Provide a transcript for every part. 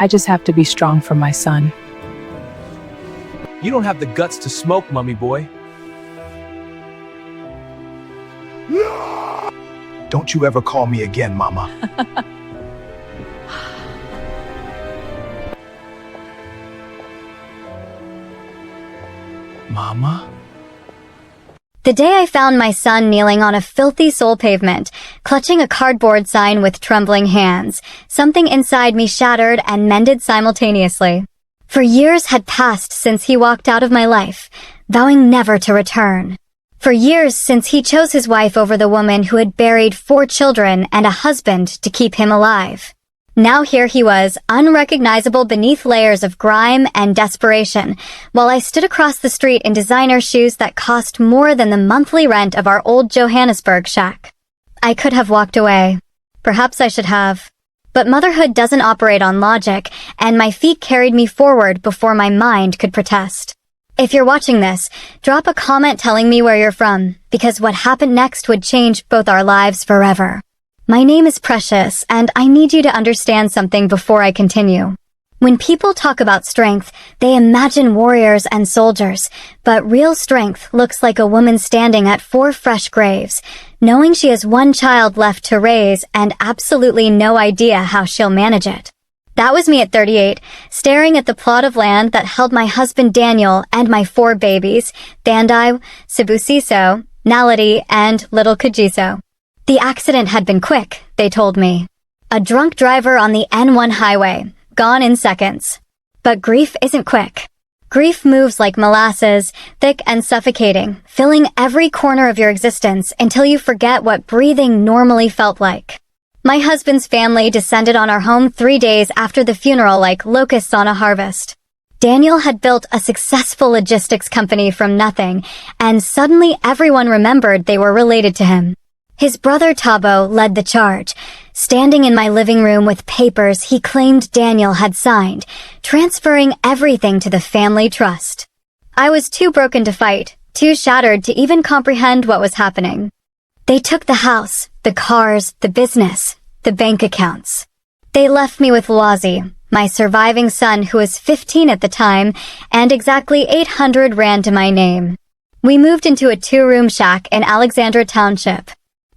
I just have to be strong for my son. You don't have the guts to smoke, mummy boy. Don't you ever call me again, Mama. Mama? The day I found my son kneeling on a filthy soul pavement, clutching a cardboard sign with trembling hands, something inside me shattered and mended simultaneously. For years had passed since he walked out of my life, vowing never to return. For years since he chose his wife over the woman who had buried 4 children and a husband to keep him alive. Now here he was, unrecognizable beneath layers of grime and desperation, while I stood across the street in designer shoes that cost more than the monthly rent of our old Johannesburg shack. I could have walked away. Perhaps I should have. But motherhood doesn't operate on logic, and my feet carried me forward before my mind could protest. If you're watching this, drop a comment telling me where you're from, because what happened next would change both our lives forever. My name is Precious, and I need you to understand something before I continue. When people talk about strength, they imagine warriors and soldiers, but real strength looks like a woman standing at 4 fresh graves, knowing she has 1 child left to raise and absolutely no idea how she'll manage it. That was me at 38, staring at the plot of land that held my husband Daniel and my 4 babies, Bandai, Sibusiso, Naledi, and Little Kajiso. The accident had been quick, they told me. A drunk driver on the N1 highway, gone in seconds. But grief isn't quick. Grief moves like molasses, thick and suffocating, filling every corner of your existence until you forget what breathing normally felt like. My husband's family descended on our home 3 days after the funeral like locusts on a harvest. Daniel had built a successful logistics company from nothing, and suddenly everyone remembered they were related to him. His brother Tabo led the charge, standing in my living room with papers he claimed Daniel had signed, transferring everything to the family trust. I was too broken to fight, too shattered to even comprehend what was happening. They took the house, the cars, the business, the bank accounts. They left me with Wazi, my surviving son who was 15 at the time, and exactly 800 rand to my name. We moved into a 2-room shack in Alexandra Township.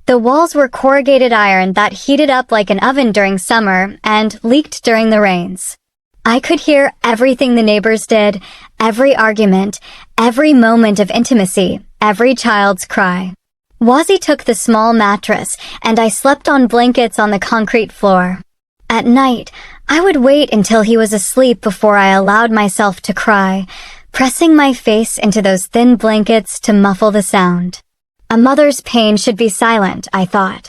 The walls were corrugated iron that heated up like an oven during summer and leaked during the rains. I could hear everything the neighbors did, every argument, every moment of intimacy, every child's cry. Wazi took the small mattress, and I slept on blankets on the concrete floor. At night, I would wait until he was asleep before I allowed myself to cry, pressing my face into those thin blankets to muffle the sound. A mother's pain should be silent, I thought.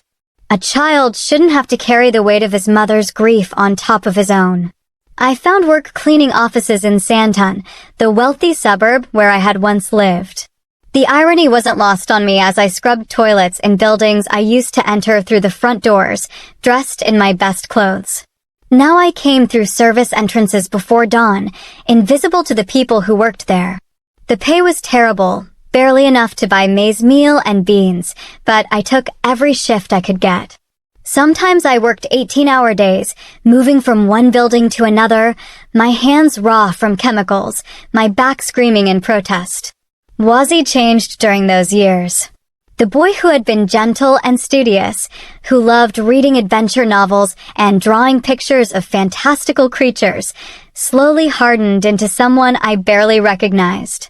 A child shouldn't have to carry the weight of his mother's grief on top of his own. I found work cleaning offices in Sandton, the wealthy suburb where I had once lived. The irony wasn't lost on me as I scrubbed toilets in buildings I used to enter through the front doors, dressed in my best clothes. Now I came through service entrances before dawn, invisible to the people who worked there. The pay was terrible, barely enough to buy maize meal and beans, but I took every shift I could get. Sometimes I worked 18-hour days, moving from one building to another, my hands raw from chemicals, my back screaming in protest. Wazi changed during those years. The boy who had been gentle and studious, who loved reading adventure novels and drawing pictures of fantastical creatures, slowly hardened into someone I barely recognized.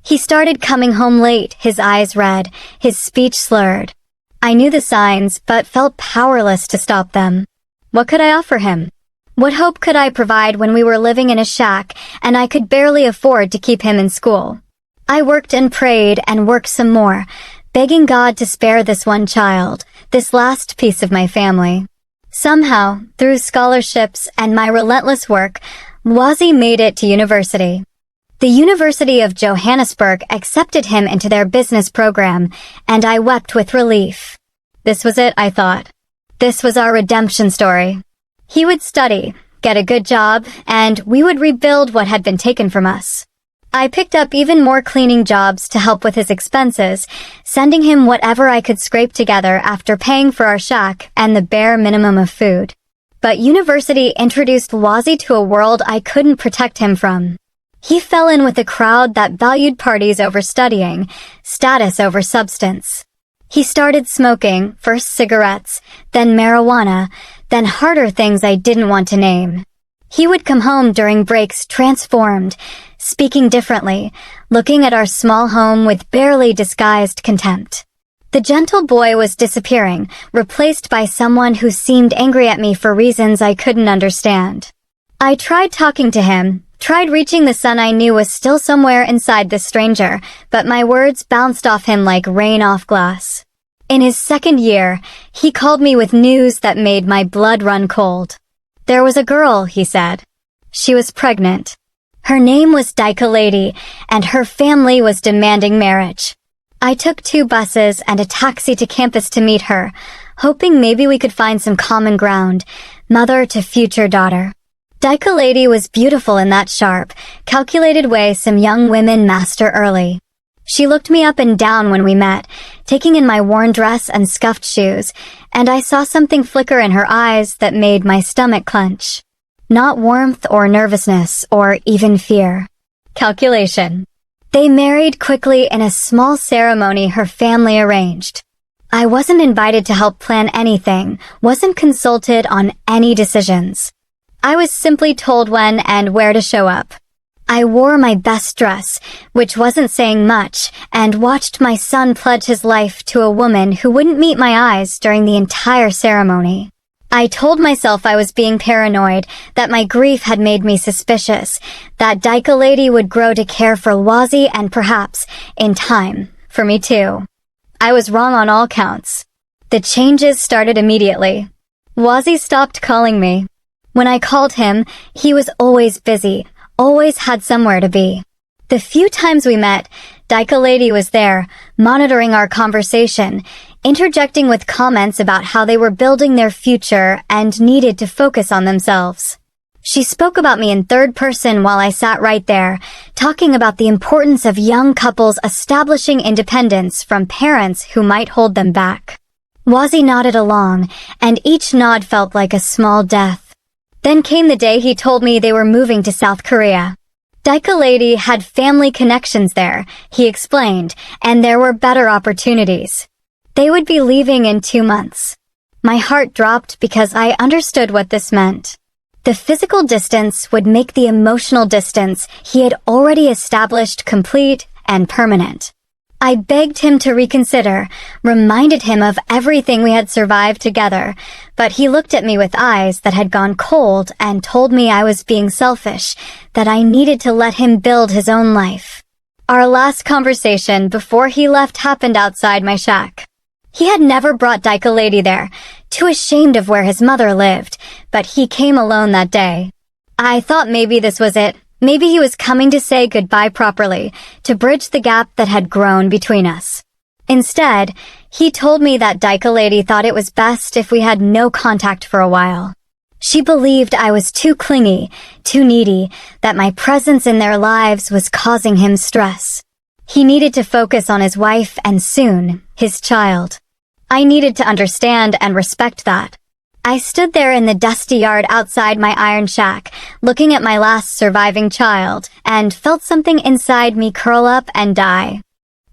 He started coming home late, his eyes red, his speech slurred. I knew the signs, but felt powerless to stop them. What could I offer him? What hope could I provide when we were living in a shack and I could barely afford to keep him in school? I worked and prayed and worked some more, begging God to spare this one child, this last piece of my family. Somehow, through scholarships and my relentless work, Wazi made it to university. The University of Johannesburg accepted him into their business program, and I wept with relief. This was it, I thought. This was our redemption story. He would study, get a good job, and we would rebuild what had been taken from us. I picked up even more cleaning jobs to help with his expenses, sending him whatever I could scrape together after paying for our shack and the bare minimum of food. But university introduced Wazi to a world I couldn't protect him from. He fell in with a crowd that valued parties over studying, status over substance. He started smoking, first cigarettes, then marijuana, then harder things I didn't want to name. He would come home during breaks transformed, speaking differently, looking at our small home with barely disguised contempt. The gentle boy was disappearing, replaced by someone who seemed angry at me for reasons I couldn't understand. I tried talking to him, tried reaching the son I knew was still somewhere inside this stranger, but my words bounced off him like rain off glass. In his second year, he called me with news that made my blood run cold. There was a girl, he said. She was pregnant. Her name was Daika Lady, and her family was demanding marriage. I took 2 buses and a taxi to campus to meet her, hoping maybe we could find some common ground, mother to future daughter. Daika Lady was beautiful in that sharp, calculated way some young women master early. She looked me up and down when we met, taking in my worn dress and scuffed shoes, and I saw something flicker in her eyes that made my stomach clench. Not warmth or nervousness or even fear. Calculation. They married quickly in a small ceremony her family arranged. I wasn't invited to help plan anything, wasn't consulted on any decisions. I was simply told when and where to show up. I wore my best dress, which wasn't saying much, and watched my son pledge his life to a woman who wouldn't meet my eyes during the entire ceremony. I told myself I was being paranoid, that my grief had made me suspicious, that Daika Lady would grow to care for Wazi and perhaps, in time, for me too. I was wrong on all counts. The changes started immediately. Wazi stopped calling me. When I called him, he was always busy, always had somewhere to be. The few times we met, Daika Lady was there, monitoring our conversation, interjecting with comments about how they were building their future and needed to focus on themselves. She spoke about me in third person while I sat right there, talking about the importance of young couples establishing independence from parents who might hold them back. Wazi nodded along, and each nod felt like a small death. Then came the day he told me they were moving to South Korea. Daika Lady had family connections there, he explained, and there were better opportunities. They would be leaving in 2 months. My heart dropped because I understood what this meant. The physical distance would make the emotional distance he had already established complete and permanent. I begged him to reconsider, reminded him of everything we had survived together, but he looked at me with eyes that had gone cold and told me I was being selfish, that I needed to let him build his own life. Our last conversation before he left happened outside my shack. He had never brought Daika Lady there, too ashamed of where his mother lived, but he came alone that day. I thought maybe this was it. Maybe he was coming to say goodbye properly, to bridge the gap that had grown between us. Instead, he told me that Daika Lady thought it was best if we had no contact for a while. She believed I was too clingy, too needy, that my presence in their lives was causing him stress. He needed to focus on his wife and soon, his child. I needed to understand and respect that. I stood there in the dusty yard outside my iron shack, looking at my last surviving child, and felt something inside me curl up and die.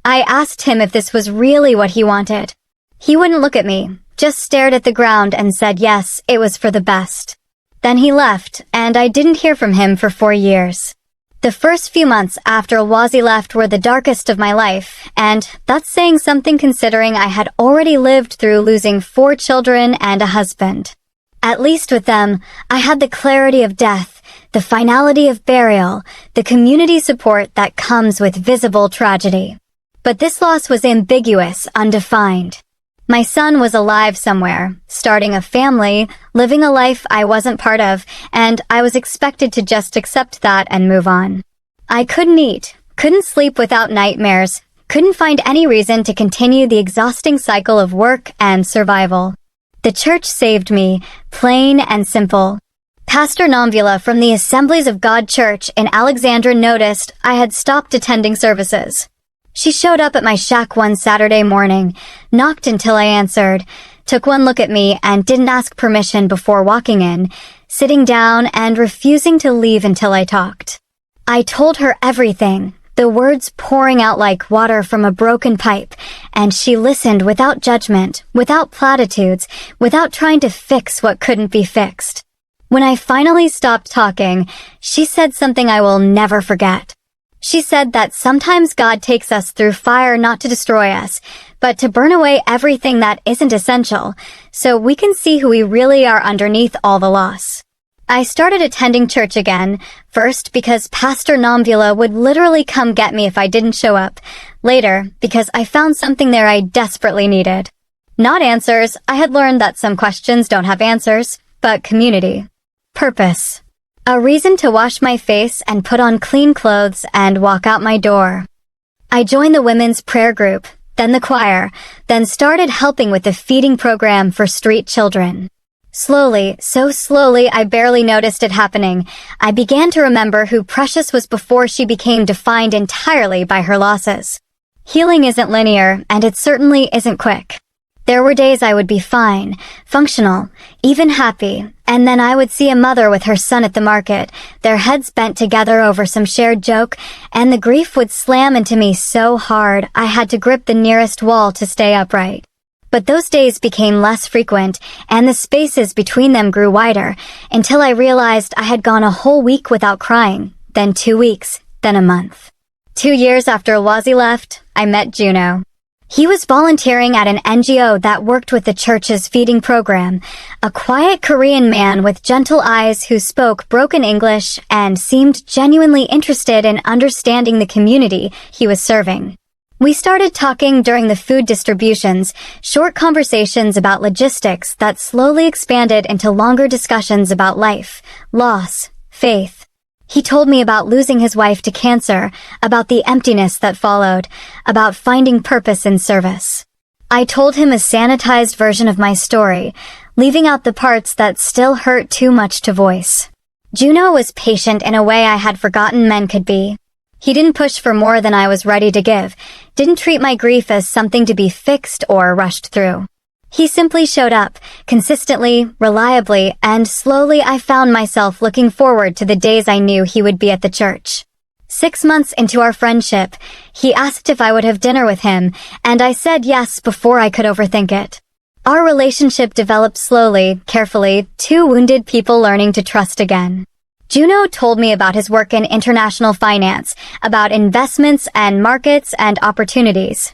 I asked him if this was really what he wanted. He wouldn't look at me, just stared at the ground and said yes, it was for the best. Then he left, and I didn't hear from him for 4 years. The first few months after Wazi left were the darkest of my life, and that's saying something considering I had already lived through losing 4 children and a husband. At least with them, I had the clarity of death, the finality of burial, the community support that comes with visible tragedy. But this loss was ambiguous, undefined. My son was alive somewhere, starting a family, living a life I wasn't part of, and I was expected to just accept that and move on. I couldn't eat, couldn't sleep without nightmares, couldn't find any reason to continue the exhausting cycle of work and survival. The church saved me, plain and simple. Pastor Nomvula from the Assemblies of God Church in Alexandria noticed I had stopped attending services. She showed up at my shack one Saturday morning, knocked until I answered, took one look at me and didn't ask permission before walking in, sitting down and refusing to leave until I talked. I told her everything, the words pouring out like water from a broken pipe, and she listened without judgment, without platitudes, without trying to fix what couldn't be fixed. When I finally stopped talking, she said something I will never forget. She said that sometimes God takes us through fire not to destroy us, but to burn away everything that isn't essential, so we can see who we really are underneath all the loss. I started attending church again, first because Pastor Nomvula would literally come get me if I didn't show up, later because I found something there I desperately needed. Not answers, I had learned that some questions don't have answers, but community. Purpose. A reason to wash my face and put on clean clothes and walk out my door. I joined the women's prayer group, then the choir, then started helping with the feeding program for street children. Slowly, so slowly I barely noticed it happening, I began to remember who Precious was before she became defined entirely by her losses. Healing isn't linear, and it certainly isn't quick. There were days I would be fine, functional, even happy, and then I would see a mother with her son at the market, their heads bent together over some shared joke, and the grief would slam into me so hard I had to grip the nearest wall to stay upright. But those days became less frequent, and the spaces between them grew wider, until I realized I had gone a whole week without crying, then 2 weeks, then a month. 2 years after Wazi left, I met Juno. He was volunteering at an NGO that worked with the church's feeding program, a quiet Korean man with gentle eyes who spoke broken English and seemed genuinely interested in understanding the community he was serving. We started talking during the food distributions, short conversations about logistics that slowly expanded into longer discussions about life, loss, faith. He told me about losing his wife to cancer, about the emptiness that followed, about finding purpose in service. I told him a sanitized version of my story, leaving out the parts that still hurt too much to voice. Juno was patient in a way I had forgotten men could be. He didn't push for more than I was ready to give, didn't treat my grief as something to be fixed or rushed through. He simply showed up, consistently, reliably, and slowly I found myself looking forward to the days I knew he would be at the church. 6 months into our friendship, he asked if I would have dinner with him, and I said yes before I could overthink it. Our relationship developed slowly, carefully, two wounded people learning to trust again. Juno told me about his work in international finance, about investments and markets and opportunities.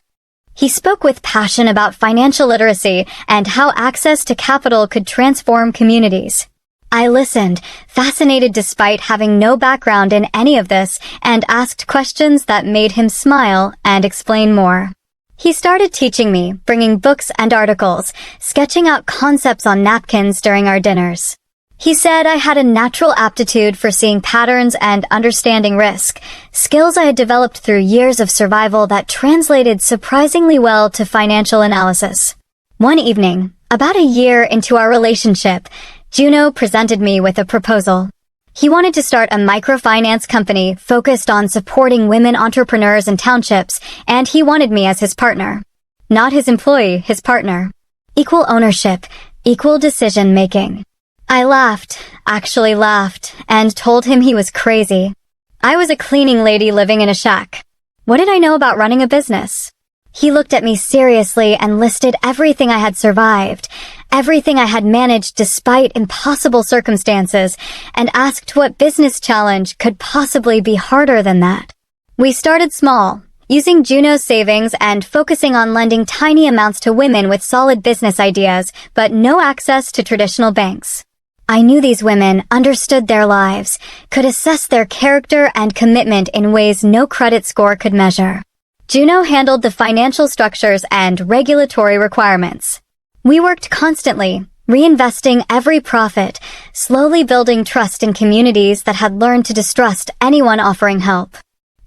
He spoke with passion about financial literacy and how access to capital could transform communities. I listened, fascinated despite having no background in any of this, and asked questions that made him smile and explain more. He started teaching me, bringing books and articles, sketching out concepts on napkins during our dinners. He said I had a natural aptitude for seeing patterns and understanding risk, skills I had developed through years of survival that translated surprisingly well to financial analysis. One evening, about a year into our relationship, Juno presented me with a proposal. He wanted to start a microfinance company focused on supporting women entrepreneurs in townships, and he wanted me as his partner. Not his employee, his partner. Equal ownership, equal decision-making. I laughed, actually laughed, and told him he was crazy. I was a cleaning lady living in a shack. What did I know about running a business? He looked at me seriously and listed everything I had survived, everything I had managed despite impossible circumstances, and asked what business challenge could possibly be harder than that. We started small, using Juno's savings and focusing on lending tiny amounts to women with solid business ideas, but no access to traditional banks. I knew these women understood their lives, could assess their character and commitment in ways no credit score could measure. Juno handled the financial structures and regulatory requirements. We worked constantly, reinvesting every profit, slowly building trust in communities that had learned to distrust anyone offering help.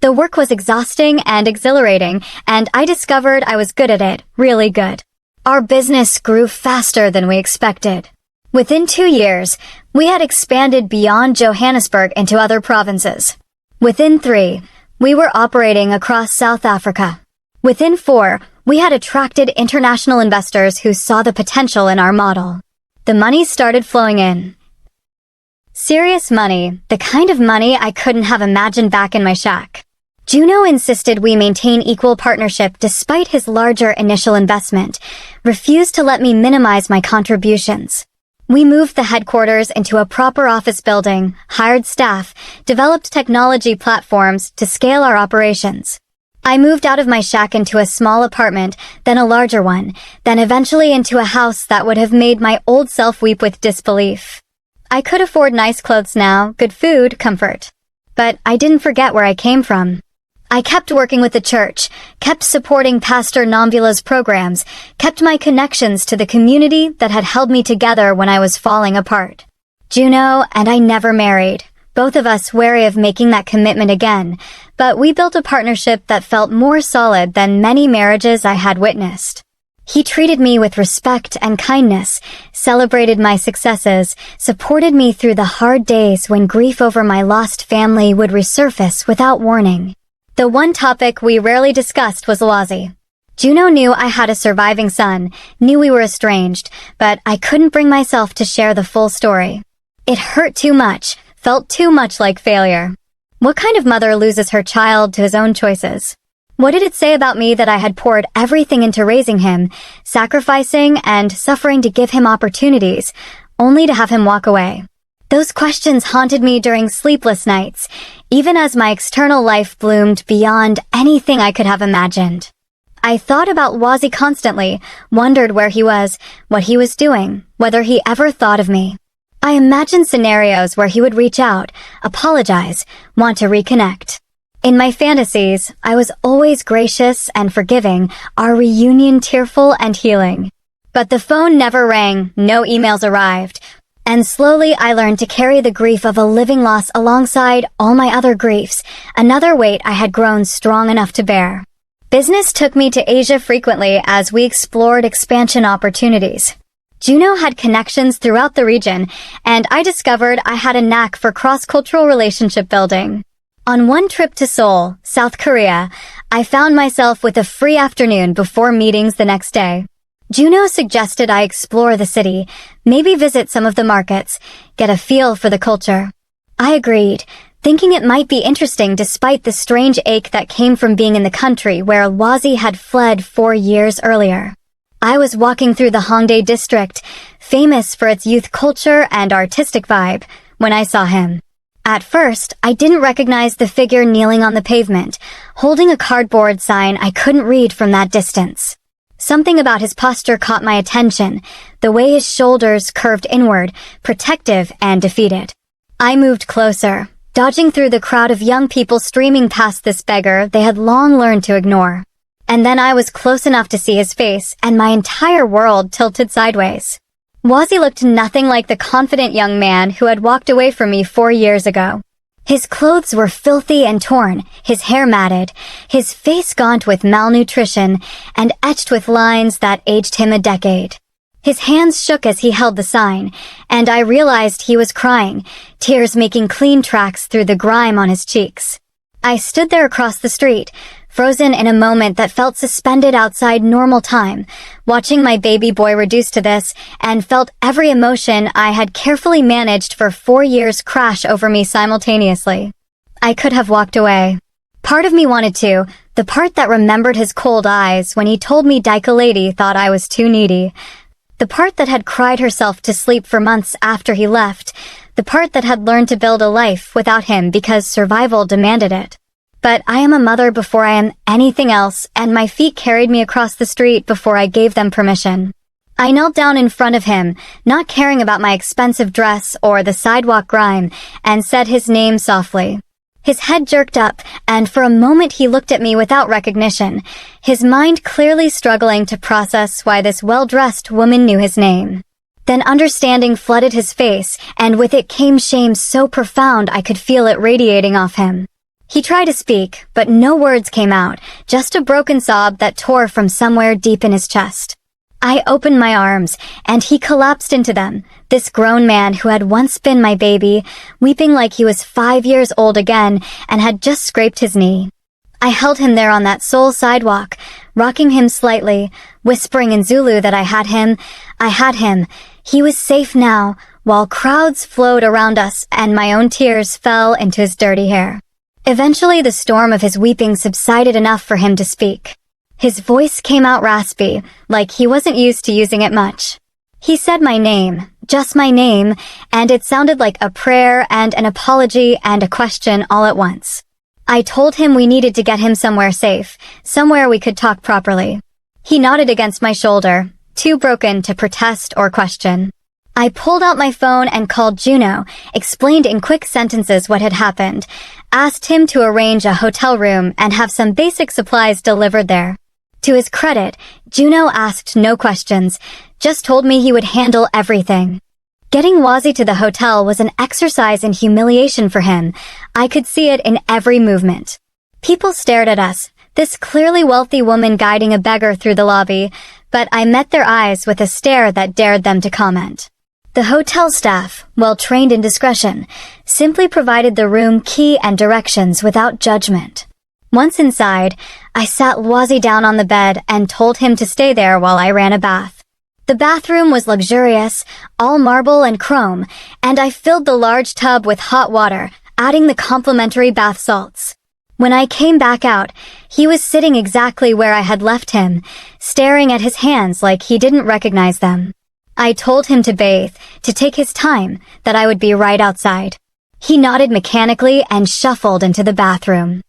The work was exhausting and exhilarating, and I discovered I was good at it, really good. Our business grew faster than we expected. Within 2 years, we had expanded beyond Johannesburg into other provinces. Within 3, we were operating across South Africa. Within 4, We had attracted international investors who saw the potential in our model. The money started flowing in. Serious money, the kind of money I couldn't have imagined back in my shack. Juno insisted we maintain equal partnership despite his larger initial investment, refused to let me minimize my contributions. We moved the headquarters into a proper office building, hired staff, developed technology platforms to scale our operations. I moved out of my shack into a small apartment, then a larger one, then eventually into a house that would have made my old self weep with disbelief. I could afford nice clothes now, good food, comfort. But I didn't forget where I came from. I kept working with the church, kept supporting Pastor Nomvula's programs, kept my connections to the community that had held me together when I was falling apart. Juno and I never married, both of us wary of making that commitment again, but we built a partnership that felt more solid than many marriages I had witnessed. He treated me with respect and kindness, celebrated my successes, supported me through the hard days when grief over my lost family would resurface without warning. The one topic we rarely discussed was Wazi. Juno knew I had a surviving son, knew we were estranged, but I couldn't bring myself to share the full story. It hurt too much, felt too much like failure. What kind of mother loses her child to his own choices? What did it say about me that I had poured everything into raising him, sacrificing and suffering to give him opportunities, only to have him walk away? Those questions haunted me during sleepless nights, even as my external life bloomed beyond anything I could have imagined. I thought about Wazi constantly, wondered where he was, what he was doing, whether he ever thought of me. I imagined scenarios where he would reach out, apologize, want to reconnect. In my fantasies, I was always gracious and forgiving, our reunion tearful and healing. But the phone never rang, no emails arrived. And slowly I learned to carry the grief of a living loss alongside all my other griefs, another weight I had grown strong enough to bear. Business took me to Asia frequently as we explored expansion opportunities. Juno had connections throughout the region, and I discovered I had a knack for cross-cultural relationship building. On one trip to Seoul, South Korea, I found myself with a free afternoon before meetings the next day. Juno suggested I explore the city, maybe visit some of the markets, get a feel for the culture. I agreed, thinking it might be interesting despite the strange ache that came from being in the country where Wazi had fled 4 years earlier. I was walking through the Hongdae district, famous for its youth culture and artistic vibe, when I saw him. At first, I didn't recognize the figure kneeling on the pavement, holding a cardboard sign I couldn't read from that distance. Something about his posture caught my attention, the way his shoulders curved inward, protective and defeated. I moved closer, dodging through the crowd of young people streaming past this beggar they had long learned to ignore. And then I was close enough to see his face, and my entire world tilted sideways. Wazi looked nothing like the confident young man who had walked away from me 4 years ago. His clothes were filthy and torn, his hair matted, his face gaunt with malnutrition, and etched with lines that aged him a decade. His hands shook as he held the sign, and I realized he was crying, tears making clean tracks through the grime on his cheeks. I stood there across the street, frozen in a moment that felt suspended outside normal time, watching my baby boy reduced to this, and felt every emotion I had carefully managed for 4 years crash over me simultaneously. I could have walked away. Part of me wanted to, the part that remembered his cold eyes when he told me Daika Lady thought I was too needy. The part that had cried herself to sleep for months after he left. The part that had learned to build a life without him because survival demanded it. But I am a mother before I am anything else, and my feet carried me across the street before I gave them permission. I knelt down in front of him, not caring about my expensive dress or the sidewalk grime, and said his name softly. His head jerked up, and for a moment he looked at me without recognition, his mind clearly struggling to process why this well-dressed woman knew his name. Then understanding flooded his face, and with it came shame so profound I could feel it radiating off him. He tried to speak, but no words came out, just a broken sob that tore from somewhere deep in his chest. I opened my arms, and he collapsed into them, this grown man who had once been my baby, weeping like he was 5 years old again and had just scraped his knee. I held him there on that Seoul sidewalk, rocking him slightly, whispering in Zulu that I had him. He was safe now, while crowds flowed around us and my own tears fell into his dirty hair. Eventually the storm of his weeping subsided enough for him to speak. His voice came out raspy, like he wasn't used to using it much. He said my name, just my name, and it sounded like a prayer and an apology and a question all at once. I told him we needed to get him somewhere safe, somewhere we could talk properly. He nodded against my shoulder, too broken to protest or question. I pulled out my phone and called Juno, explained in quick sentences what had happened, asked him to arrange a hotel room and have some basic supplies delivered there. To his credit, Juno asked no questions, just told me he would handle everything. Getting Wazi to the hotel was an exercise in humiliation for him. I could see it in every movement. People stared at us, this clearly wealthy woman guiding a beggar through the lobby, but I met their eyes with a stare that dared them to comment. The hotel staff, well trained in discretion, simply provided the room key and directions without judgment. Once inside, I sat Wazi down on the bed and told him to stay there while I ran a bath. The bathroom was luxurious, all marble and chrome, and I filled the large tub with hot water, adding the complimentary bath salts. When I came back out, he was sitting exactly where I had left him, staring at his hands like he didn't recognize them. I told him to bathe, to take his time, that I would be right outside. He nodded mechanically and shuffled into the bathroom.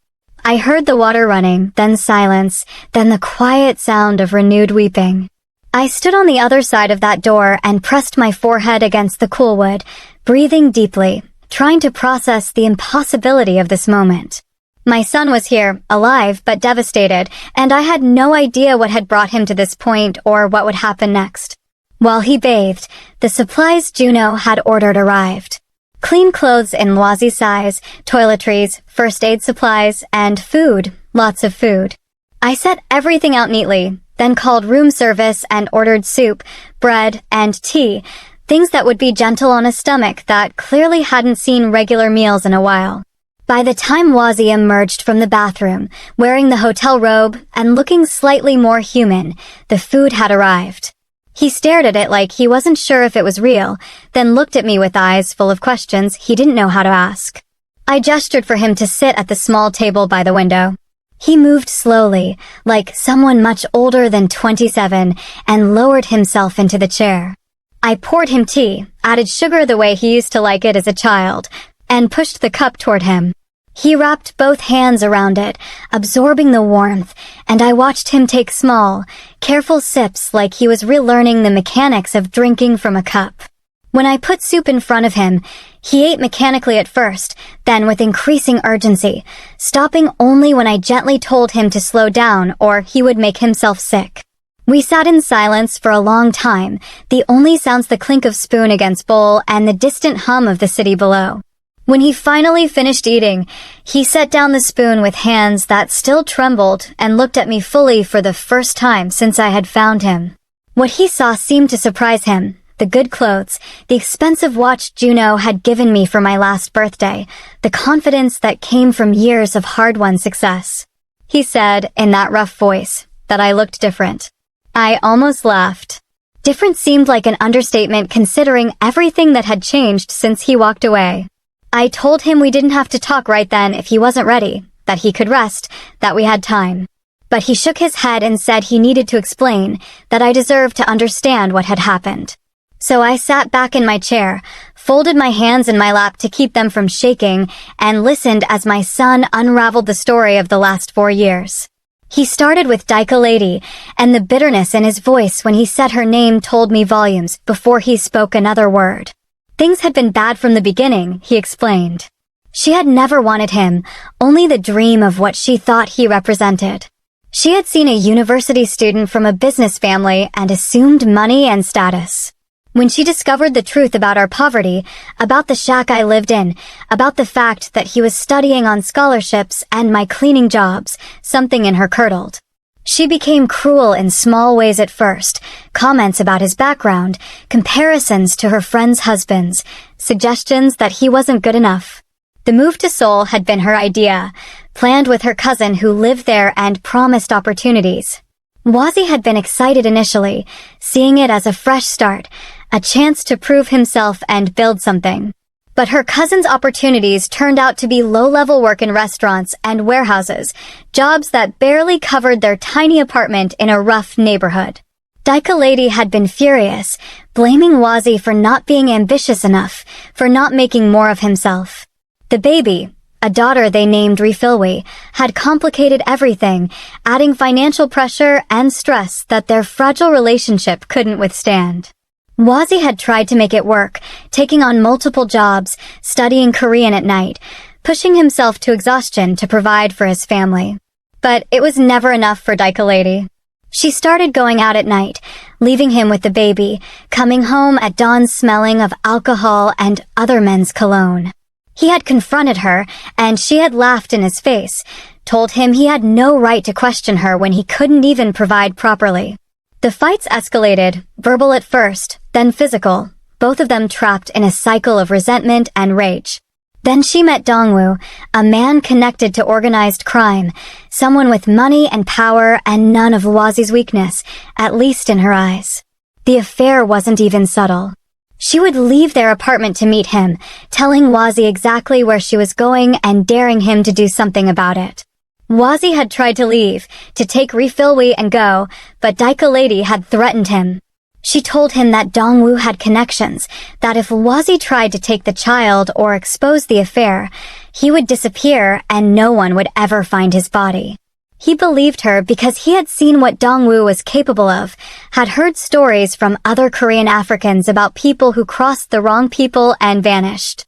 I heard the water running, then silence, then the quiet sound of renewed weeping. I stood on the other side of that door and pressed my forehead against the cool wood, breathing deeply, trying to process the impossibility of this moment. My son was here, alive but devastated, and I had no idea what had brought him to this point or what would happen next. While he bathed, the supplies Juno had ordered arrived. Clean clothes in Wazi's size, toiletries, first aid supplies, and food, lots of food. I set everything out neatly, then called room service and ordered soup, bread, and tea, things that would be gentle on a stomach that clearly hadn't seen regular meals in a while. By the time Wazi emerged from the bathroom, wearing the hotel robe and looking slightly more human, the food had arrived. He stared at it like he wasn't sure if it was real, then looked at me with eyes full of questions he didn't know how to ask. I gestured for him to sit at the small table by the window. He moved slowly, like someone much older than 27, and lowered himself into the chair. I poured him tea, added sugar the way he used to like it as a child, and pushed the cup toward him. He wrapped both hands around it, absorbing the warmth, and I watched him take small, careful sips like he was relearning the mechanics of drinking from a cup. When I put soup in front of him, he ate mechanically at first, then with increasing urgency, stopping only when I gently told him to slow down or he would make himself sick. We sat in silence for a long time, the only sounds the clink of spoon against bowl and the distant hum of the city below. When he finally finished eating, he set down the spoon with hands that still trembled and looked at me fully for the first time since I had found him. What he saw seemed to surprise him. The good clothes, the expensive watch Juno had given me for my last birthday, the confidence that came from years of hard-won success. He said, in that rough voice, that I looked different. I almost laughed. Different seemed like an understatement considering everything that had changed since he walked away. I told him we didn't have to talk right then if he wasn't ready, that he could rest, that we had time. But he shook his head and said he needed to explain, that I deserved to understand what had happened. So I sat back in my chair, folded my hands in my lap to keep them from shaking, and listened as my son unraveled the story of the last 4 years. He started with Dyka Lady, and the bitterness in his voice when he said her name told me volumes before he spoke another word. Things had been bad from the beginning, he explained. She had never wanted him, only the dream of what she thought he represented. She had seen a university student from a business family and assumed money and status. When she discovered the truth about our poverty, about the shack I lived in, about the fact that he was studying on scholarships and my cleaning jobs, something in her curdled. She became cruel in small ways at first, comments about his background, comparisons to her friends' husbands, suggestions that he wasn't good enough. The move to Seoul had been her idea, planned with her cousin who lived there and promised opportunities. Wazi had been excited initially, seeing it as a fresh start, a chance to prove himself and build something. But her cousin's opportunities turned out to be low-level work in restaurants and warehouses, jobs that barely covered their tiny apartment in a rough neighborhood. Daika Lady had been furious, blaming Wazi for not being ambitious enough, for not making more of himself. The baby, a daughter they named Refilwi, had complicated everything, adding financial pressure and stress that their fragile relationship couldn't withstand. Wazi had tried to make it work, taking on multiple jobs, studying Korean at night, pushing himself to exhaustion to provide for his family. But it was never enough for Daika Lady. She started going out at night, leaving him with the baby, coming home at dawn smelling of alcohol and other men's cologne. He had confronted her, and she had laughed in his face, told him he had no right to question her when he couldn't even provide properly. The fights escalated, verbal at first, then physical, both of them trapped in a cycle of resentment and rage. Then she met Dongwoo, a man connected to organized crime, someone with money and power and none of Wazi's weakness, at least in her eyes. The affair wasn't even subtle. She would leave their apartment to meet him, telling Wazi exactly where she was going and daring him to do something about it. Wazi had tried to leave, to take Refilwi and go, but Daika Lady had threatened him. She told him that Dongwoo had connections, that if Wazi tried to take the child or expose the affair, he would disappear and no one would ever find his body. He believed her because he had seen what Dongwoo was capable of, had heard stories from other Korean Africans about people who crossed the wrong people and vanished.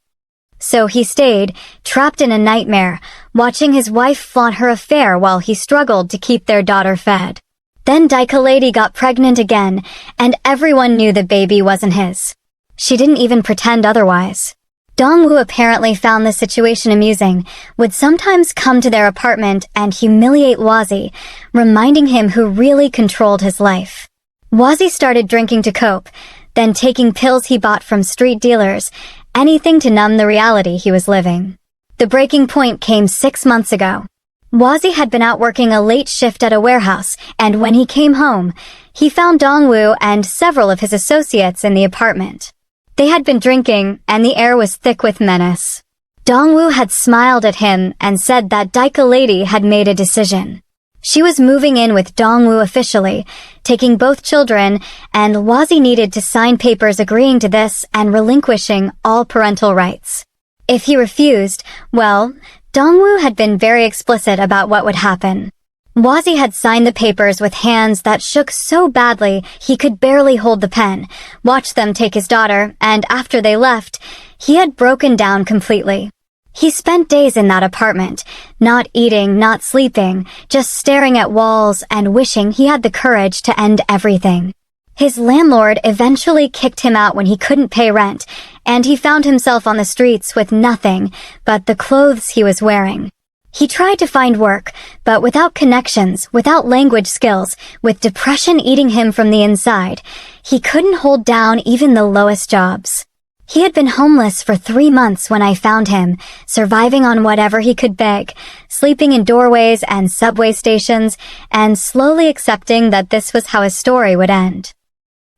So he stayed, trapped in a nightmare, watching his wife flaunt her affair while he struggled to keep their daughter fed. Then Daika Lady got pregnant again, and everyone knew the baby wasn't his. She didn't even pretend otherwise. Dongwoo apparently found the situation amusing, would sometimes come to their apartment and humiliate Wazi, reminding him who really controlled his life. Wazi started drinking to cope, then taking pills he bought from street dealers, anything to numb the reality he was living. The breaking point came 6 months ago. Wazi had been out working a late shift at a warehouse, and when he came home, he found Dongwoo and several of his associates in the apartment. They had been drinking, and the air was thick with menace. Dongwoo had smiled at him and said that Daika Lady had made a decision. She was moving in with Dongwoo officially, taking both children, and Wazi needed to sign papers agreeing to this and relinquishing all parental rights. If he refused, well, Dongwoo had been very explicit about what would happen. Wazi had signed the papers with hands that shook so badly he could barely hold the pen, watched them take his daughter, and after they left, he had broken down completely. He spent days in that apartment, not eating, not sleeping, just staring at walls and wishing he had the courage to end everything. His landlord eventually kicked him out when he couldn't pay rent, and he found himself on the streets with nothing but the clothes he was wearing. He tried to find work, but without connections, without language skills, with depression eating him from the inside, he couldn't hold down even the lowest jobs. He had been homeless for 3 months when I found him, surviving on whatever he could beg, sleeping in doorways and subway stations, and slowly accepting that this was how his story would end.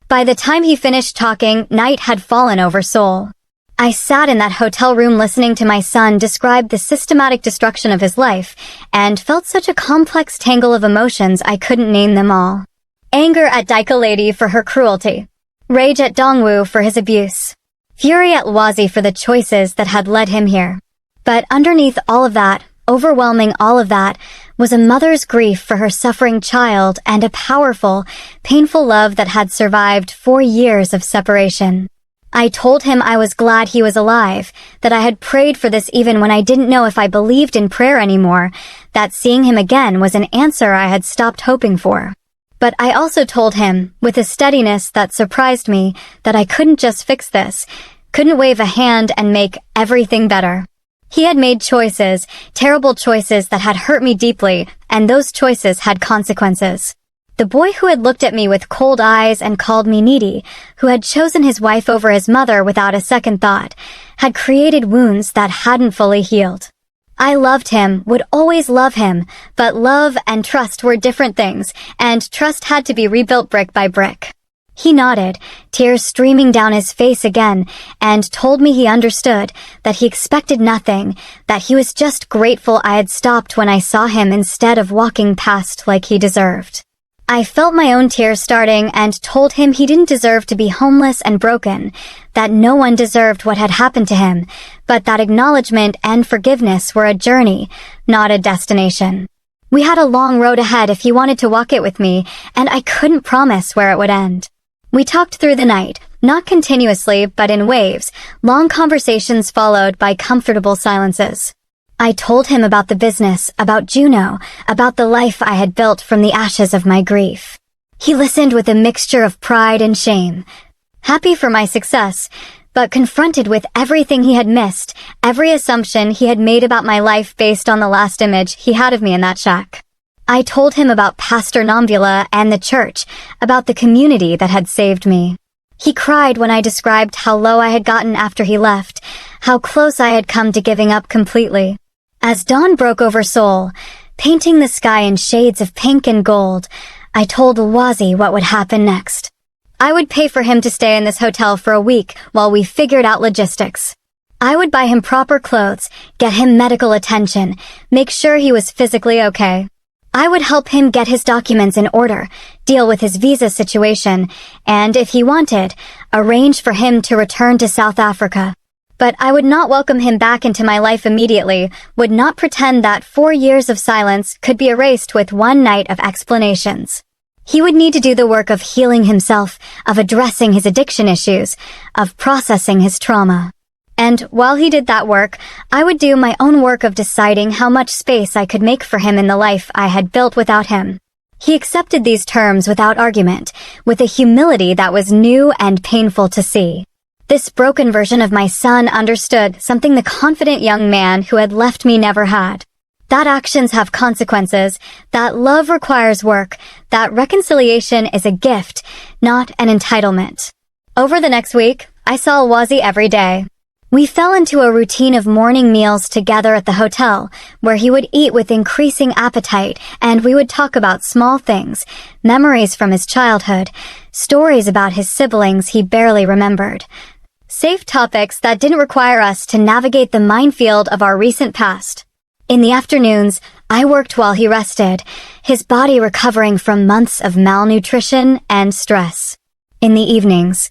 By the time he finished talking, night had fallen over Seoul. I sat in that hotel room listening to my son describe the systematic destruction of his life, and felt such a complex tangle of emotions I couldn't name them all. Anger at Daika Lady for her cruelty. Rage at Dongwoo for his abuse. Fury at Wazi for the choices that had led him here. But underneath all of that, overwhelming all of that, was a mother's grief for her suffering child and a powerful, painful love that had survived 4 years of separation. I told him I was glad he was alive, that I had prayed for this even when I didn't know if I believed in prayer anymore, that seeing him again was an answer I had stopped hoping for. But I also told him, with a steadiness that surprised me, that I couldn't just fix this, couldn't wave a hand and make everything better. He had made choices, terrible choices that had hurt me deeply, and those choices had consequences. The boy who had looked at me with cold eyes and called me needy, who had chosen his wife over his mother without a second thought, had created wounds that hadn't fully healed. I loved him, would always love him, but love and trust were different things, and trust had to be rebuilt brick by brick. He nodded, tears streaming down his face again, and told me he understood, that he expected nothing, that he was just grateful I had stopped when I saw him instead of walking past like he deserved. I felt my own tears starting and told him he didn't deserve to be homeless and broken, that no one deserved what had happened to him, but that acknowledgement and forgiveness were a journey, not a destination. We had a long road ahead if he wanted to walk it with me, and I couldn't promise where it would end. We talked through the night, not continuously, but in waves, long conversations followed by comfortable silences. I told him about the business, about Juno, about the life I had built from the ashes of my grief. He listened with a mixture of pride and shame, happy for my success, but confronted with everything he had missed, every assumption he had made about my life based on the last image he had of me in that shack. I told him about Pastor Nomvula and the church, about the community that had saved me. He cried when I described how low I had gotten after he left, how close I had come to giving up completely. As dawn broke over Seoul, painting the sky in shades of pink and gold, I told Wazi what would happen next. I would pay for him to stay in this hotel for a week while we figured out logistics. I would buy him proper clothes, get him medical attention, make sure he was physically okay. I would help him get his documents in order, deal with his visa situation, and, if he wanted, arrange for him to return to South Africa. But I would not welcome him back into my life immediately, would not pretend that 4 years of silence could be erased with one night of explanations. He would need to do the work of healing himself, of addressing his addiction issues, of processing his trauma. And while he did that work, I would do my own work of deciding how much space I could make for him in the life I had built without him. He accepted these terms without argument, with a humility that was new and painful to see. This broken version of my son understood something the confident young man who had left me never had. That actions have consequences, that love requires work, that reconciliation is a gift, not an entitlement. Over the next week, I saw Wazi every day. We fell into a routine of morning meals together at the hotel, where he would eat with increasing appetite, and we would talk about small things, memories from his childhood, stories about his siblings he barely remembered. Safe topics that didn't require us to navigate the minefield of our recent past. In the afternoons, I worked while he rested, his body recovering from months of malnutrition and stress. In the evenings,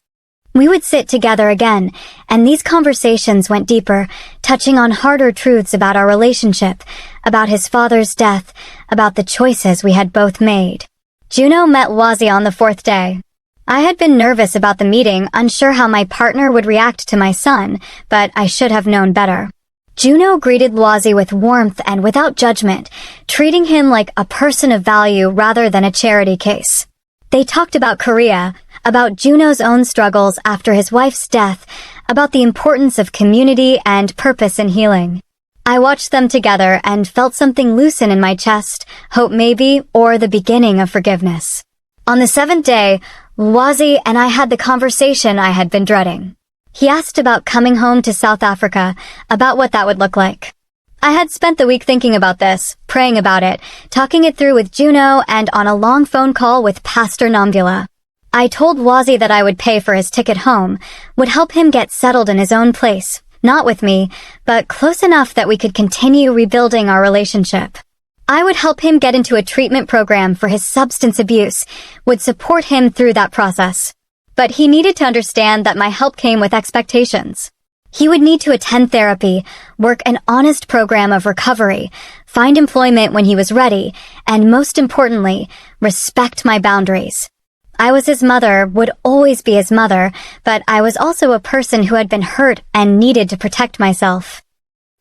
we would sit together again, and these conversations went deeper, touching on harder truths about our relationship, about his father's death, about the choices we had both made. Juno met Wazi on the 4th day. I had been nervous about the meeting, unsure how my partner would react to my son, but I should have known better. Juno greeted Wazi with warmth and without judgment, treating him like a person of value rather than a charity case. They talked about Korea, about Juno's own struggles after his wife's death, about the importance of community and purpose in healing. I watched them together and felt something loosen in my chest, hope maybe, or the beginning of forgiveness. On the 7th day, Wazi and I had the conversation I had been dreading. He asked about coming home to South Africa, about what that would look like. I had spent the week thinking about this, praying about it, talking it through with Juno, and on a long phone call with Pastor Nomvula. I told Wazi that I would pay for his ticket home, would help him get settled in his own place, not with me, but close enough that we could continue rebuilding our relationship. I would help him get into a treatment program for his substance abuse, would support him through that process. But he needed to understand that my help came with expectations. He would need to attend therapy, work an honest program of recovery, find employment when he was ready, and most importantly, respect my boundaries. I was his mother, would always be his mother, but I was also a person who had been hurt and needed to protect myself.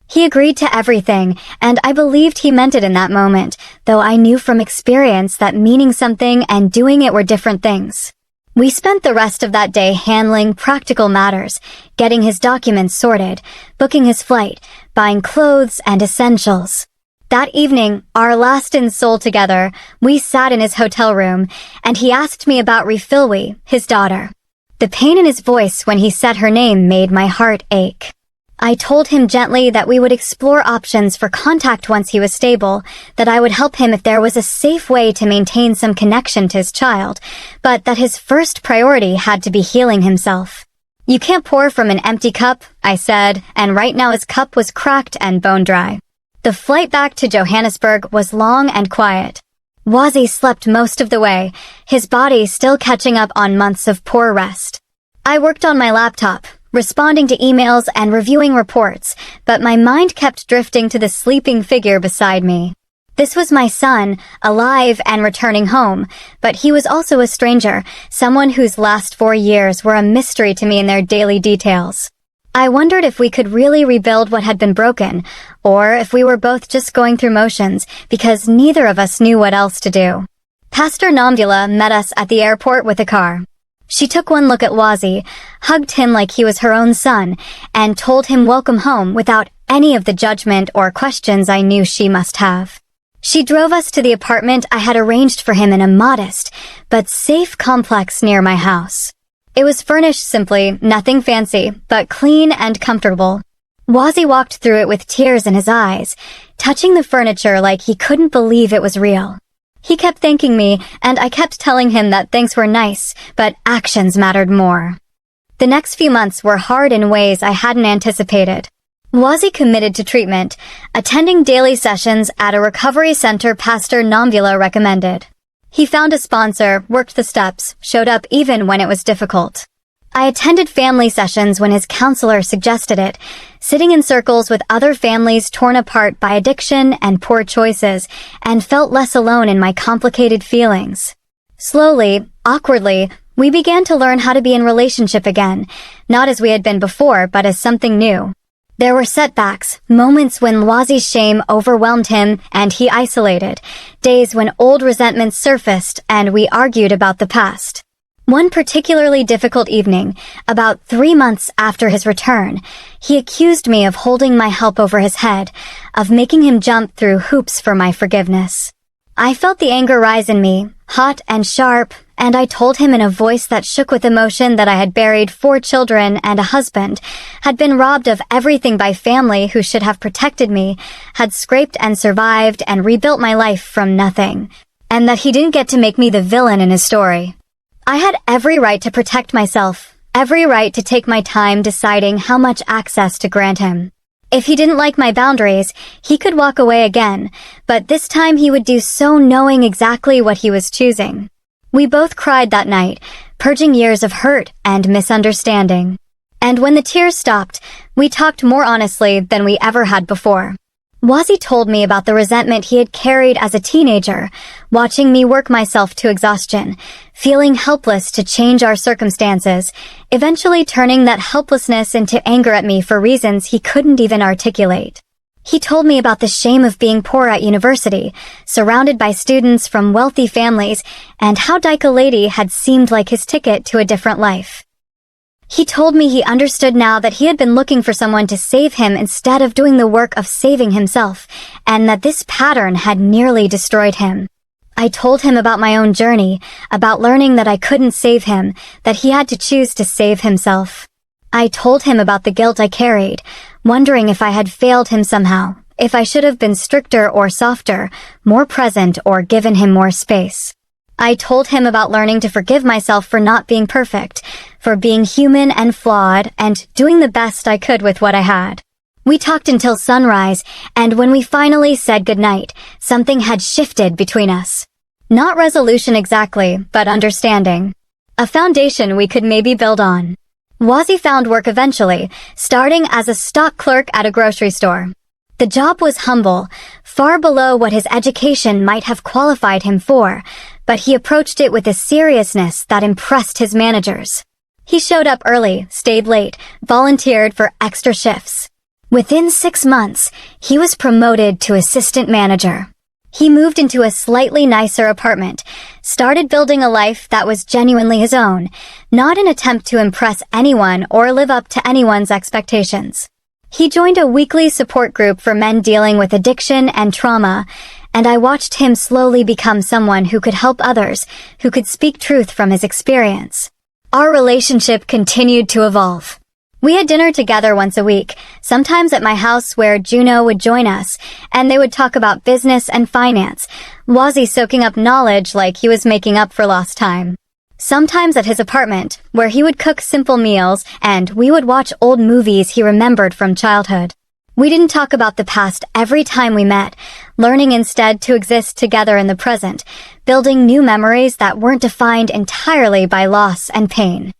He agreed to everything, and I believed he meant it in that moment, though I knew from experience that meaning something and doing it were different things. We spent the rest of that day handling practical matters, getting his documents sorted, booking his flight, buying clothes and essentials. That evening, our last in Seoul together, we sat in his hotel room, and he asked me about Refilwi, his daughter. The pain in his voice when he said her name made my heart ache. I told him gently that we would explore options for contact once he was stable, that I would help him if there was a safe way to maintain some connection to his child, but that his first priority had to be healing himself. You can't pour from an empty cup, I said, and right now his cup was cracked and bone dry. The flight back to Johannesburg was long and quiet. Wazzy slept most of the way, his body still catching up on months of poor rest. I worked on my laptop, responding to emails and reviewing reports, but my mind kept drifting to the sleeping figure beside me. This was my son, alive and returning home, but he was also a stranger, someone whose last 4 years were a mystery to me in their daily details. I wondered if we could really rebuild what had been broken, or if we were both just going through motions, because neither of us knew what else to do. Pastor Namdula met us at the airport with a car. She took one look at Wazzy, hugged him like he was her own son, and told him welcome home without any of the judgment or questions I knew she must have. She drove us to the apartment I had arranged for him in a modest, but safe complex near my house. It was furnished simply, nothing fancy, but clean and comfortable. Wazzy walked through it with tears in his eyes, touching the furniture like he couldn't believe it was real. He kept thanking me, and I kept telling him that thanks were nice, but actions mattered more. The next few months were hard in ways I hadn't anticipated. Wazzy committed to treatment, attending daily sessions at a recovery center Pastor Namdula recommended. He found a sponsor, worked the steps, showed up even when it was difficult. I attended family sessions when his counselor suggested it, sitting in circles with other families torn apart by addiction and poor choices, and felt less alone in my complicated feelings. Slowly, awkwardly, we began to learn how to be in relationship again, not as we had been before, but as something new. There were setbacks, moments when Wazzy's shame overwhelmed him and he isolated, days when old resentments surfaced and we argued about the past. One particularly difficult evening, about 3 months after his return, he accused me of holding my help over his head, of making him jump through hoops for my forgiveness. I felt the anger rise in me, hot and sharp, and I told him in a voice that shook with emotion that I had buried 4 children and a husband, had been robbed of everything by family who should have protected me, had scraped and survived and rebuilt my life from nothing, and that he didn't get to make me the villain in his story. I had every right to protect myself, every right to take my time deciding how much access to grant him. If he didn't like my boundaries, he could walk away again, but this time he would do so knowing exactly what he was choosing. We both cried that night, purging years of hurt and misunderstanding. And when the tears stopped, we talked more honestly than we ever had before. Wazzy told me about the resentment he had carried as a teenager, watching me work myself to exhaustion, feeling helpless to change our circumstances, eventually turning that helplessness into anger at me for reasons he couldn't even articulate. He told me about the shame of being poor at university, surrounded by students from wealthy families, and how Dyke Lady had seemed like his ticket to a different life. He told me he understood now that he had been looking for someone to save him instead of doing the work of saving himself, and that this pattern had nearly destroyed him. I told him about my own journey, about learning that I couldn't save him, that he had to choose to save himself. I told him about the guilt I carried, wondering if I had failed him somehow, if I should have been stricter or softer, more present or given him more space. I told him about learning to forgive myself for not being perfect, for being human and flawed, and doing the best I could with what I had. We talked until sunrise, and when we finally said goodnight, something had shifted between us. Not resolution exactly, but understanding. A foundation we could maybe build on. Wazzy found work eventually, starting as a stock clerk at a grocery store. The job was humble, far below what his education might have qualified him for, but he approached it with a seriousness that impressed his managers. He showed up early, stayed late, volunteered for extra shifts. Within 6 months, he was promoted to assistant manager. He moved into a slightly nicer apartment, started building a life that was genuinely his own, not an attempt to impress anyone or live up to anyone's expectations. He joined a weekly support group for men dealing with addiction and trauma, and I watched him slowly become someone who could help others, who could speak truth from his experience. Our relationship continued to evolve. We had dinner together once a week, sometimes at my house where Juno would join us, and they would talk about business and finance, Wazzy soaking up knowledge like he was making up for lost time. Sometimes at his apartment, where he would cook simple meals, and we would watch old movies he remembered from childhood. We didn't talk about the past every time we met, learning instead to exist together in the present, building new memories that weren't defined entirely by loss and pain.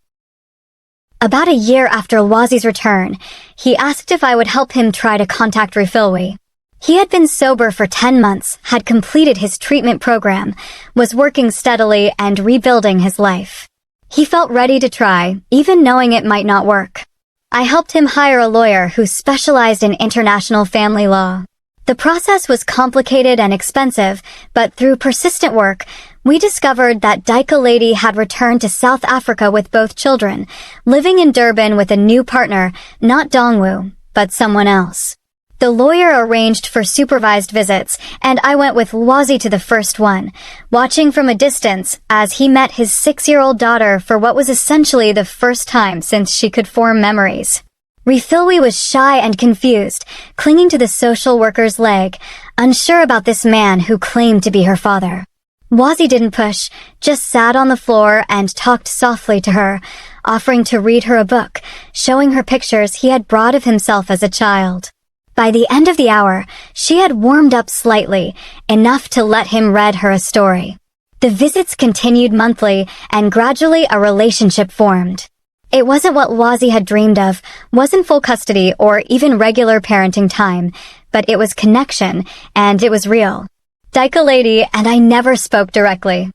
About a year after Wazzy's return, he asked if I would help him try to contact Refilwe. He had been sober for 10 months, had completed his treatment program, was working steadily and rebuilding his life. He felt ready to try, even knowing it might not work. I helped him hire a lawyer who specialized in international family law. The process was complicated and expensive, but through persistent work, we discovered that Daika Lady had returned to South Africa with both children, living in Durban with a new partner, not Dongwu, but someone else. The lawyer arranged for supervised visits, and I went with Wazzy to the first one, watching from a distance as he met his 6-year-old daughter for what was essentially the first time since she could form memories. Refilwe was shy and confused, clinging to the social worker's leg, unsure about this man who claimed to be her father. Wazzy didn't push, just sat on the floor and talked softly to her, offering to read her a book, showing her pictures he had brought of himself as a child. By the end of the hour, she had warmed up slightly, enough to let him read her a story. The visits continued monthly, and gradually a relationship formed. It wasn't what Wazzy had dreamed of, wasn't full custody or even regular parenting time, but it was connection, and it was real. Daika Lady and I never spoke directly.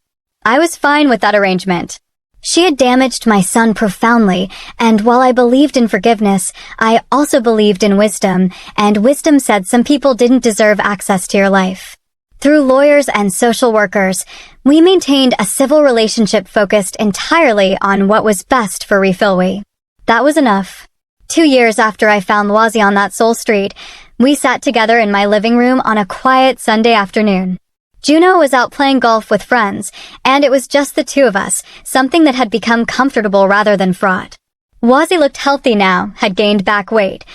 I was fine with that arrangement. She had damaged my son profoundly, and while I believed in forgiveness, I also believed in wisdom, and wisdom said some people didn't deserve access to your life. Through lawyers and social workers, we maintained a civil relationship focused entirely on what was best for Refilwe. That was enough. 2 years after I found Wazzy on that soul street, we sat together in my living room on a quiet Sunday afternoon. Juno was out playing golf with friends, and it was just the two of us, something that had become comfortable rather than fraught. Wazzy looked healthy now, had gained back weight.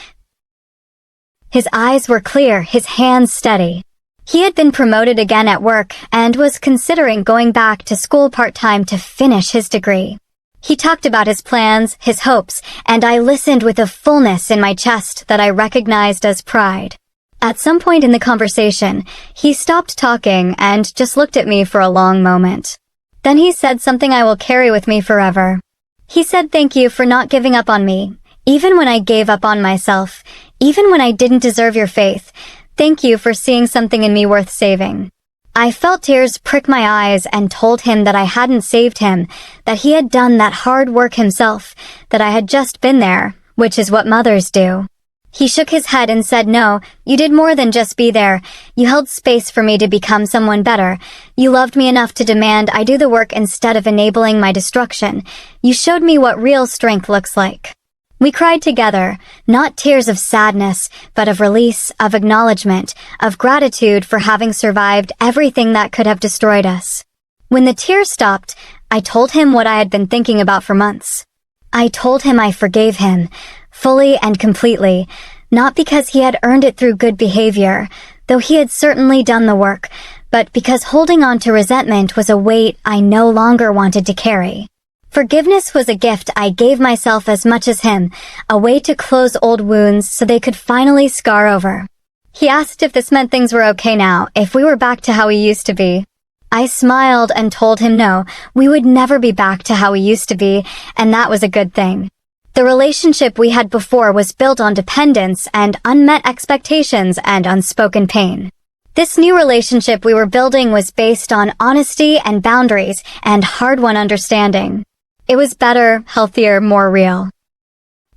His eyes were clear, his hands steady. He had been promoted again at work and was considering going back to school part-time to finish his degree. He talked about his plans, his hopes, and I listened with a fullness in my chest that I recognized as pride. At some point in the conversation, he stopped talking and just looked at me for a long moment. Then he said something I will carry with me forever. He said thank you for not giving up on me, even when I gave up on myself, even when I didn't deserve your faith. Thank you for seeing something in me worth saving. I felt tears prick my eyes and told him that I hadn't saved him, that he had done that hard work himself, that I had just been there, which is what mothers do. He shook his head and said, "No, you did more than just be there. You held space for me to become someone better. You loved me enough to demand I do the work instead of enabling my destruction. You showed me what real strength looks like." We cried together, not tears of sadness, but of release, of acknowledgement, of gratitude for having survived everything that could have destroyed us. When the tears stopped, I told him what I had been thinking about for months. I told him I forgave him, fully and completely, not because he had earned it through good behavior, though he had certainly done the work, but because holding on to resentment was a weight I no longer wanted to carry. Forgiveness was a gift I gave myself as much as him, a way to close old wounds so they could finally scar over. He asked if this meant things were okay now, if we were back to how we used to be. I smiled and told him no, we would never be back to how we used to be, and that was a good thing. The relationship we had before was built on dependence and unmet expectations and unspoken pain. This new relationship we were building was based on honesty and boundaries and hard-won understanding. It was better, healthier, more real.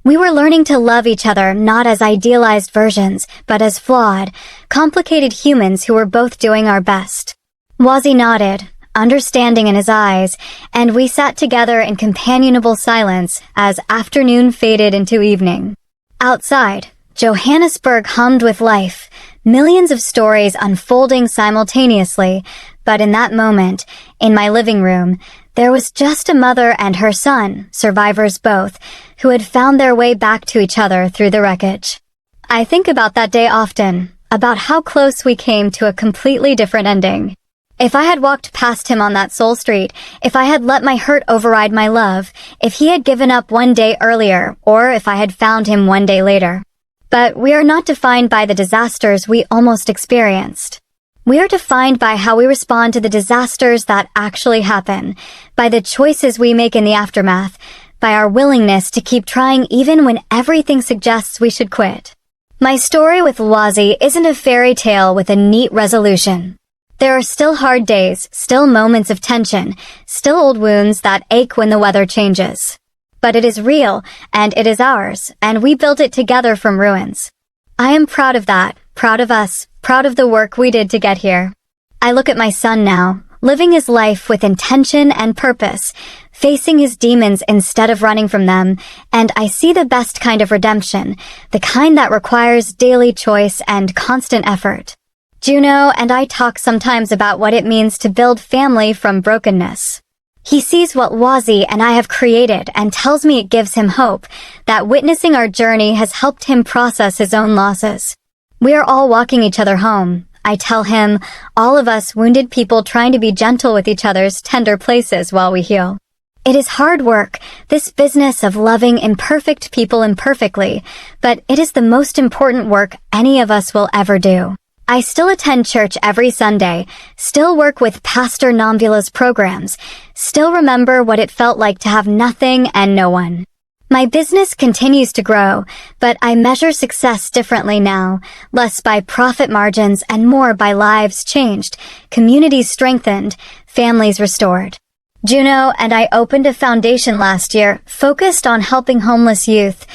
We were learning to love each other not as idealized versions, but as flawed, complicated humans who were both doing our best. Wazzy nodded, understanding in his eyes, and we sat together in companionable silence as afternoon faded into evening. Outside, Johannesburg hummed with life, millions of stories unfolding simultaneously, but in that moment, in my living room, There was just a mother and her son, survivors both, who had found their way back to each other through the wreckage. I think about that day often, about how close we came to a completely different ending. If I had walked past him on that soul street, if I had let my hurt override my love, if he had given up one day earlier, or if I had found him one day later. But we are not defined by the disasters we almost experienced. We are defined by how we respond to the disasters that actually happen, by the choices we make in the aftermath, by our willingness to keep trying even when everything suggests we should quit. My story with Wazi isn't a fairy tale with a neat resolution. There are still hard days, still moments of tension, still old wounds that ache when the weather changes. But it is real, and it is ours, and we built it together from ruins. I am proud of that, proud of us, proud of the work we did to get here. I look at my son now, living his life with intention and purpose, facing his demons instead of running from them, and I see the best kind of redemption, the kind that requires daily choice and constant effort. Juno and I talk sometimes about what it means to build family from brokenness. He sees what Wazi and I have created and tells me it gives him hope, that witnessing our journey has helped him process his own losses. We are all walking each other home. I tell him, all of us wounded people trying to be gentle with each other's tender places while we heal. It is hard work, this business of loving imperfect people imperfectly, but it is the most important work any of us will ever do. I still attend church every Sunday, still work with Pastor Nomvula's programs, still remember what it felt like to have nothing and no one. My business continues to grow, but I measure success differently now, less by profit margins and more by lives changed, communities strengthened, families restored. Juno and I opened a foundation last year focused on helping homeless youth,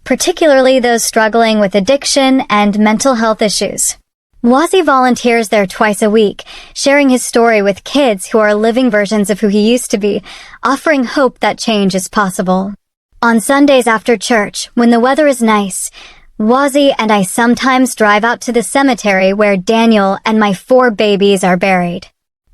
particularly those struggling with addiction and mental health issues. Wazi volunteers there twice a week, sharing his story with kids who are living versions of who he used to be, offering hope that change is possible. On Sundays after church, when the weather is nice, Wazi and I sometimes drive out to the cemetery where Daniel and my 4 babies are buried.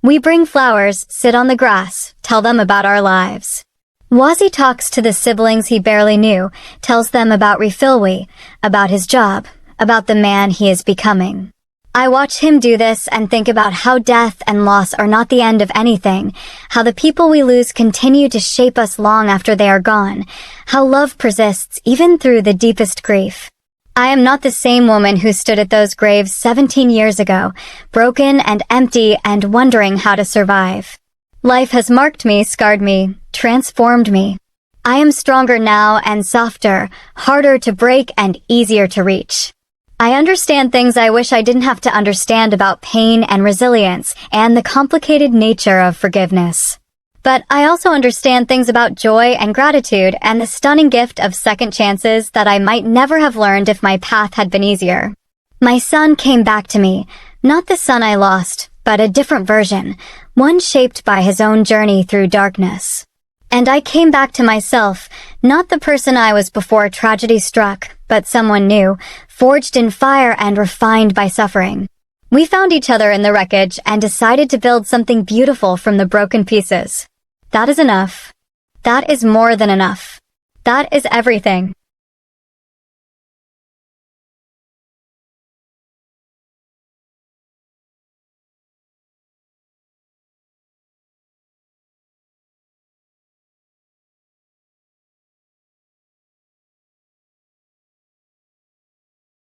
We bring flowers, sit on the grass, tell them about our lives. Wazi talks to the siblings he barely knew, tells them about Refilwi, about his job, about the man he is becoming. I watch him do this and think about how death and loss are not the end of anything, how the people we lose continue to shape us long after they are gone, how love persists even through the deepest grief. I am not the same woman who stood at those graves 17 years ago, broken and empty and wondering how to survive. Life has marked me, scarred me, transformed me. I am stronger now and softer, harder to break and easier to reach. I understand things I wish I didn't have to understand about pain and resilience and the complicated nature of forgiveness. But I also understand things about joy and gratitude and the stunning gift of second chances that I might never have learned if my path had been easier. My son came back to me, not the son I lost, but a different version, one shaped by his own journey through darkness. And I came back to myself, not the person I was before tragedy struck, but someone new, forged in fire and refined by suffering. We found each other in the wreckage and decided to build something beautiful from the broken pieces. That is enough. That is more than enough. That is everything.